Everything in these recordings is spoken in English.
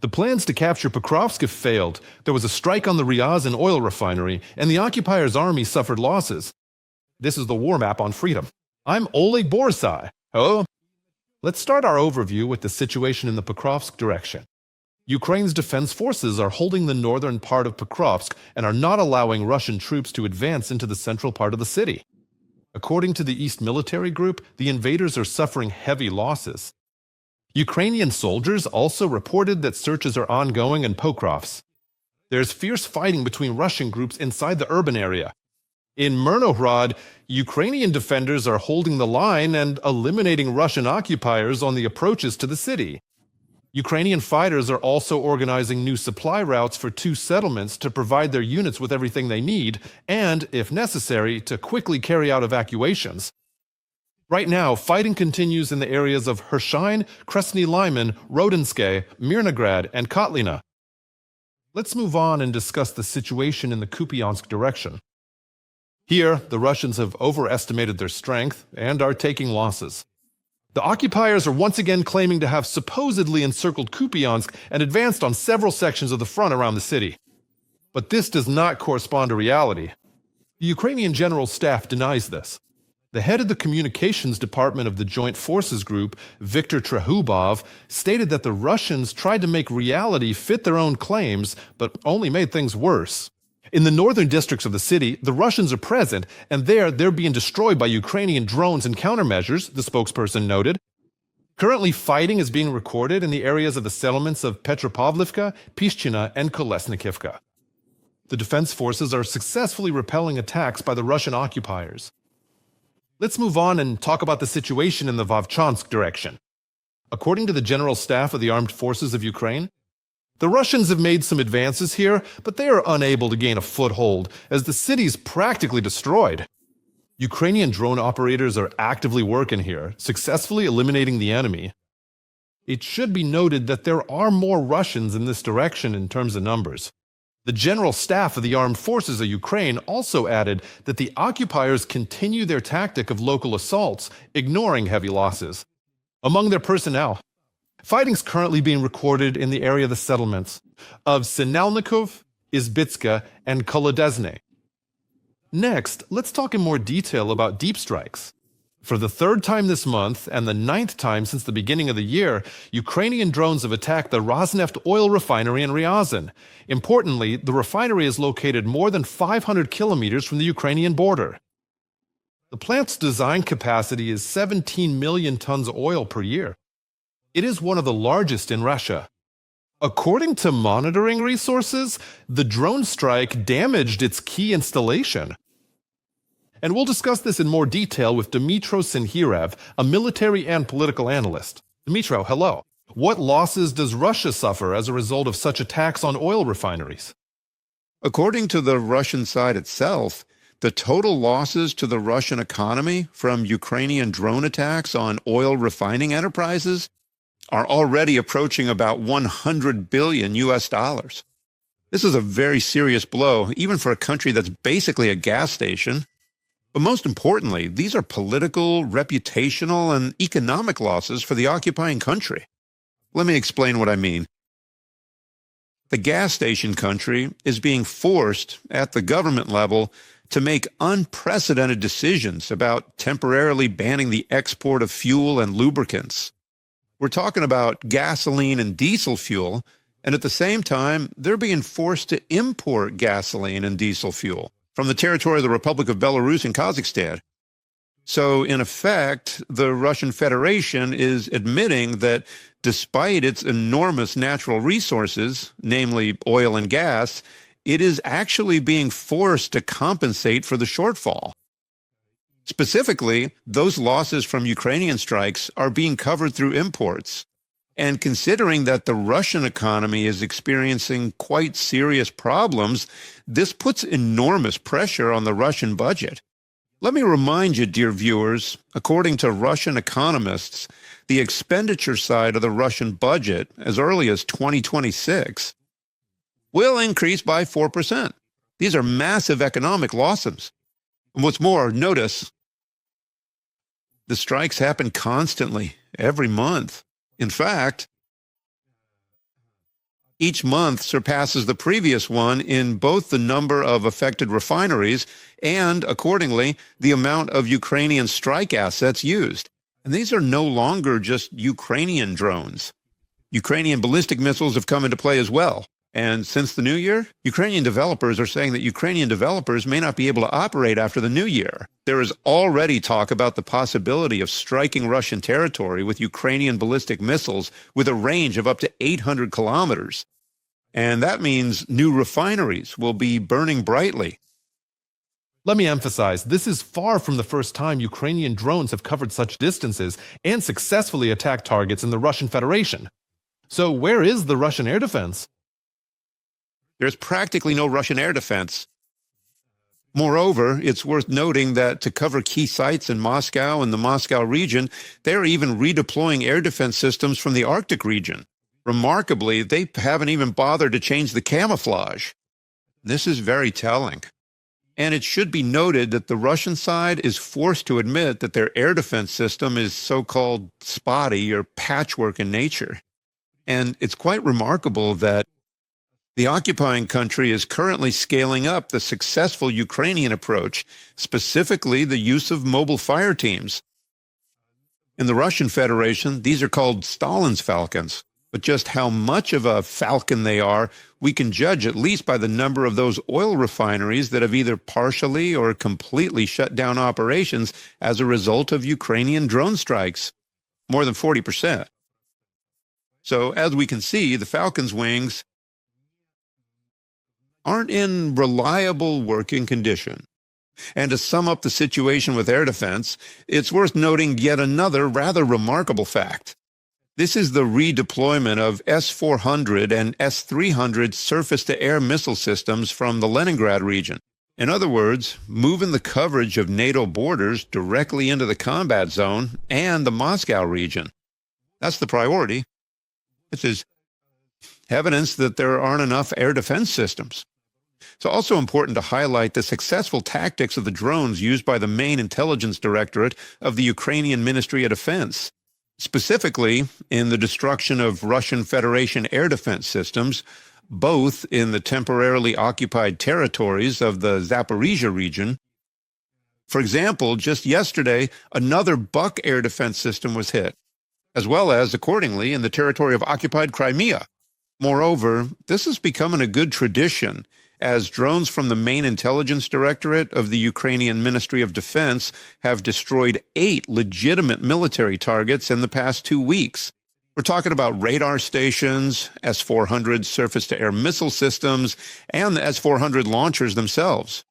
The plans to capture Pokrovsk have failed. There was a strike on the Ryazan oil refinery, and the occupiers' army suffered losses. This is the war map on freedom. I'm Oleg Borisai. Hello. Let's start our overview with the situation in the Pokrovsk direction. Ukraine's defense forces are holding the northern part of Pokrovsk and are not allowing Russian troops to advance into the central part of the city. According to the East Military Group, the invaders are suffering heavy losses. Ukrainian soldiers also reported that searches are ongoing in Pokrovsk. There's fierce fighting between Russian groups inside the urban area. In Myrnohrad, Ukrainian defenders are holding the line and eliminating Russian occupiers on the approaches to the city. Ukrainian fighters are also organizing new supply routes for two settlements to provide their units with everything they need and, if necessary, to quickly carry out evacuations. Right now, fighting continues in the areas of Hershine, Krasny Lyman, Rodinske, Mirnograd, and Kotlina. Let's move on and discuss the situation in the Kupyansk direction. Here, the Russians have overestimated their strength and are taking losses. The occupiers are once again claiming to have supposedly encircled Kupiansk and advanced on several sections of the front around the city. But this does not correspond to reality. The Ukrainian General Staff denies this. The head of the communications department of the Joint Forces Group, Viktor Trehubov, stated that the Russians tried to make reality fit their own claims, but only made things worse. In the northern districts of the city, the Russians are present, and they're being destroyed by Ukrainian drones and countermeasures, the spokesperson noted. Currently, fighting is being recorded in the areas of the settlements of Petropavlivka, Pishchina, and Kolesnikivka. The defense forces are successfully repelling attacks by the Russian occupiers. Let's move on and talk about the situation in the Vovchansk direction. According to the General Staff of the Armed Forces of Ukraine, the Russians have made some advances here, but they are unable to gain a foothold, as the city is practically destroyed. Ukrainian drone operators are actively working here, successfully eliminating the enemy. It should be noted that there are more Russians in this direction in terms of numbers. The General Staff of the Armed Forces of Ukraine also added that the occupiers continue their tactic of local assaults, ignoring heavy losses. Among their personnel, fighting's currently being recorded in the area of the settlements of Sinalnikov, Izbitska, and Kolodezne. Next, let's talk in more detail about deep strikes. For the third time this month, and the 9th time since the beginning of the year, Ukrainian drones have attacked the Rosneft oil refinery in Ryazan. Importantly, the refinery is located more than 500 kilometers from the Ukrainian border. The plant's design capacity is 17 million tons of oil per year. It is one of the largest in Russia. According to monitoring resources, the drone strike damaged its key installation. And we'll discuss this in more detail with Dmytro Snegirev, a military and political analyst. Dmytro, hello. What losses does Russia suffer as a result of such attacks on oil refineries? According to the Russian side itself, the total losses to the Russian economy from Ukrainian drone attacks on oil refining enterprises are already approaching about 100 billion US dollars. This is a very serious blow, even for a country that's basically a gas station. But most importantly, these are political, reputational, and economic losses for the occupying country. Let me explain what I mean. The gas station country is being forced at the government level to make unprecedented decisions about temporarily banning the export of fuel and lubricants. We're talking about gasoline and diesel fuel, and at the same time, they're being forced to import gasoline and diesel fuel from the territory of the Republic of Belarus and Kazakhstan. So, in effect, the Russian Federation is admitting that despite its enormous natural resources, namely oil and gas, it is actually being forced to compensate for the shortfall. Specifically, those losses from Ukrainian strikes are being covered through imports. And considering that the Russian economy is experiencing quite serious problems, this puts enormous pressure on the Russian budget. Let me remind you, dear viewers, according to Russian economists, the expenditure side of the Russian budget, as early as 2026, will increase by 4%. These are massive economic losses. And what's more, notice, the strikes happen constantly, every month. In fact, each month surpasses the previous one in both the number of affected refineries and, accordingly, the amount of Ukrainian strike assets used. And these are no longer just Ukrainian drones. Ukrainian ballistic missiles have come into play as well. And since the new year, Ukrainian developers are saying that Ukrainian developers may not be able to operate after the new year. There is already talk about the possibility of striking Russian territory with Ukrainian ballistic missiles with a range of up to 800 kilometers. And that means new refineries will be burning brightly. Let me emphasize, this is far from the first time Ukrainian drones have covered such distances and successfully attacked targets in the Russian Federation. So where is the Russian air defense? There's practically no Russian air defense. Moreover, it's worth noting that to cover key sites in Moscow and the Moscow region, they're even redeploying air defense systems from the Arctic region. Remarkably, they haven't even bothered to change the camouflage. This is very telling. And it should be noted that the Russian side is forced to admit that their air defense system is so-called spotty or patchwork in nature. And it's quite remarkable that the occupying country is currently scaling up the successful Ukrainian approach, specifically the use of mobile fire teams. In the Russian Federation, these are called Stalin's Falcons. But just how much of a falcon they are, we can judge at least by the number of those oil refineries that have either partially or completely shut down operations as a result of Ukrainian drone strikes. More than 40%. So as we can see, the Falcon's wings aren't in reliable working condition. And to sum up the situation with air defense, it's worth noting yet another rather remarkable fact. This is the redeployment of S-400 and S-300 surface-to-air missile systems from the Leningrad region. In other words, moving the coverage of NATO borders directly into the combat zone and the Moscow region. That's the priority. This is evidence that there aren't enough air defense systems. It's also important to highlight the successful tactics of the drones used by the main intelligence directorate of the Ukrainian Ministry of Defense, specifically in the destruction of Russian Federation air defense systems, both in the temporarily occupied territories of the Zaporizhia region. For example, just yesterday, another Buk air defense system was hit, as well as, accordingly, in the territory of occupied Crimea. Moreover, this is becoming a good tradition, as drones from the main intelligence directorate of the Ukrainian Ministry of Defense have destroyed 8 legitimate military targets in the past 2 weeks. We're talking about radar stations, S-400 surface-to-air missile systems, and the S-400 launchers themselves.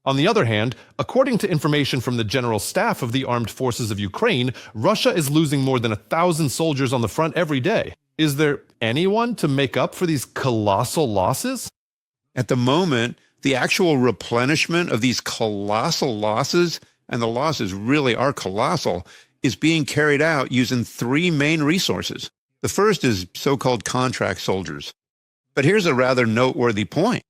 On the other hand, according to information from the General Staff of the Armed Forces of Ukraine, Russia is losing more than 1,000 soldiers on the front every day. Is there anyone to make up for these colossal losses? At the moment, the actual replenishment of these colossal losses, and the losses really are colossal, is being carried out using 3 main resources. The first is so-called contract soldiers. But here's a rather noteworthy point.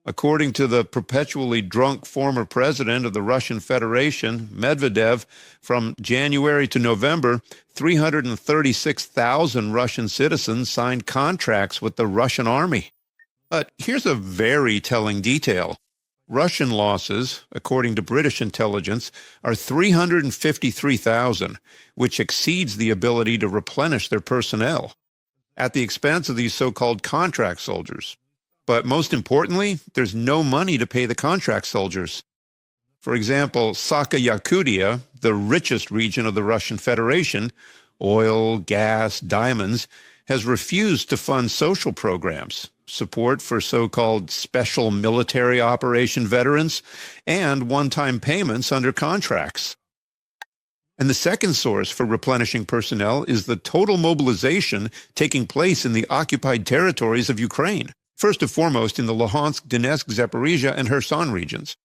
According to the perpetually drunk former president of the Russian Federation, Medvedev, from January to November, 336,000 Russian citizens signed contracts with the Russian army. But here's a very telling detail. Russian losses, according to British intelligence, are 353,000, which exceeds the ability to replenish their personnel, at the expense of these so-called contract soldiers. But most importantly, there's no money to pay the contract soldiers. For example, Sakha-Yakutia, the richest region of the Russian Federation, oil, gas, diamonds, has refused to fund social programs, support for so-called special military operation veterans, and one-time payments under contracts. And the second source for replenishing personnel is the total mobilization taking place in the occupied territories of Ukraine. First and foremost in the Luhansk, Donetsk, Zaporizhia, and Kherson regions.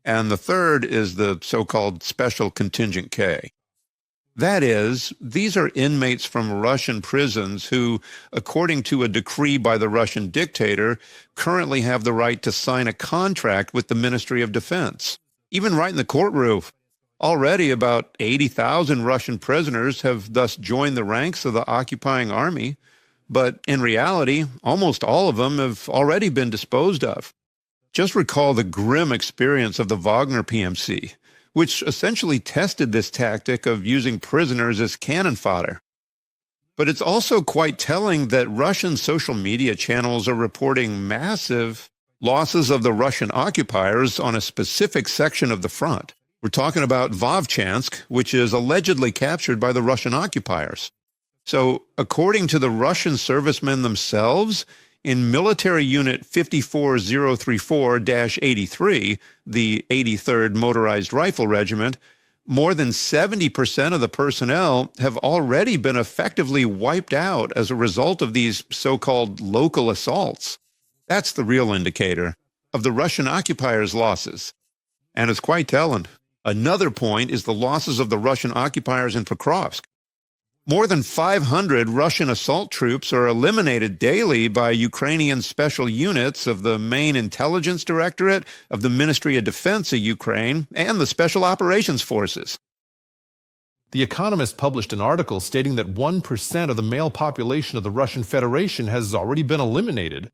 And the third is the so-called Special Contingent K. That is, these are inmates from Russian prisons who, according to a decree by the Russian dictator, currently have the right to sign a contract with the Ministry of Defense. Even right in the courtroom. Already about 80,000 Russian prisoners have thus joined the ranks of the occupying army, But in reality, almost all of them have already been disposed of. Just recall the grim experience of the Wagner PMC, which essentially tested this tactic of using prisoners as cannon fodder. But it's also quite telling that Russian social media channels are reporting massive losses of the Russian occupiers on a specific section of the front. We're talking about Vovchansk, which is allegedly captured by the Russian occupiers. So, according to the Russian servicemen themselves, in Military Unit 54034-83, the 83rd Motorized Rifle Regiment, more than 70% of the personnel have already been effectively wiped out as a result of these so-called local assaults. That's the real indicator of the Russian occupiers' losses. And it's quite telling. Another point is the losses of the Russian occupiers in Pokrovsk. More than 500 Russian assault troops are eliminated daily by Ukrainian special units of the main intelligence directorate, of the Ministry of Defense of Ukraine, and the Special Operations Forces. The Economist published an article stating that 1% of the male population of the Russian Federation has already been eliminated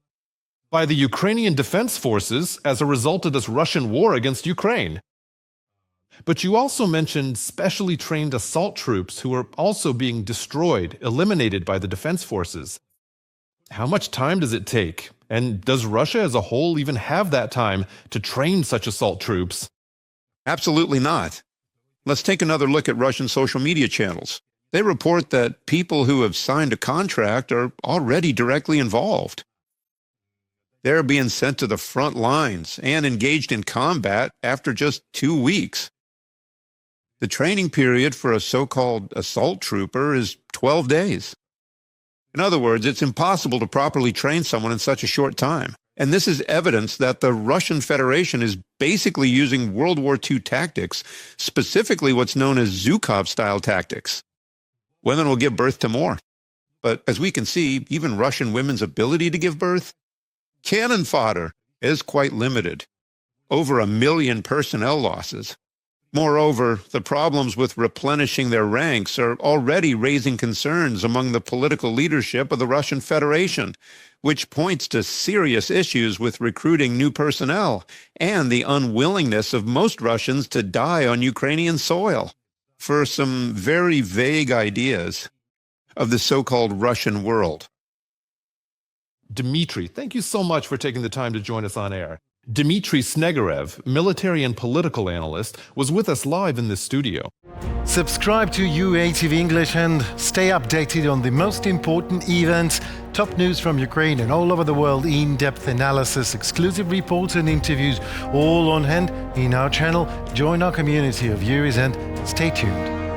by the Ukrainian Defense Forces as a result of this Russian war against Ukraine. But you also mentioned specially trained assault troops who are also being destroyed, eliminated by the defense forces. How much time does it take? And does Russia as a whole even have that time to train such assault troops? Absolutely not. Let's take another look at Russian social media channels. They report that people who have signed a contract are already directly involved. They're being sent to the front lines and engaged in combat after just 2 weeks. The training period for a so-called assault trooper is 12 days. In other words, it's impossible to properly train someone in such a short time. And this is evidence that the Russian Federation is basically using World War II tactics, specifically what's known as Zhukov-style tactics. Women will give birth to more. But as we can see, even Russian women's ability to give birth, cannon fodder, is quite limited. Over 1 million personnel losses. Moreover, the problems with replenishing their ranks are already raising concerns among the political leadership of the Russian Federation, which points to serious issues with recruiting new personnel and the unwillingness of most Russians to die on Ukrainian soil. For some very vague ideas of the so-called Russian world. Dmitry, thank you so much for taking the time to join us on air. Dmytro Snegirev, military and political analyst, was with us live in this studio. Subscribe to UATV English and stay updated on the most important events, top news from Ukraine and all over the world, in-depth analysis, exclusive reports and interviews, all on hand in our channel. Join our community of viewers and stay tuned.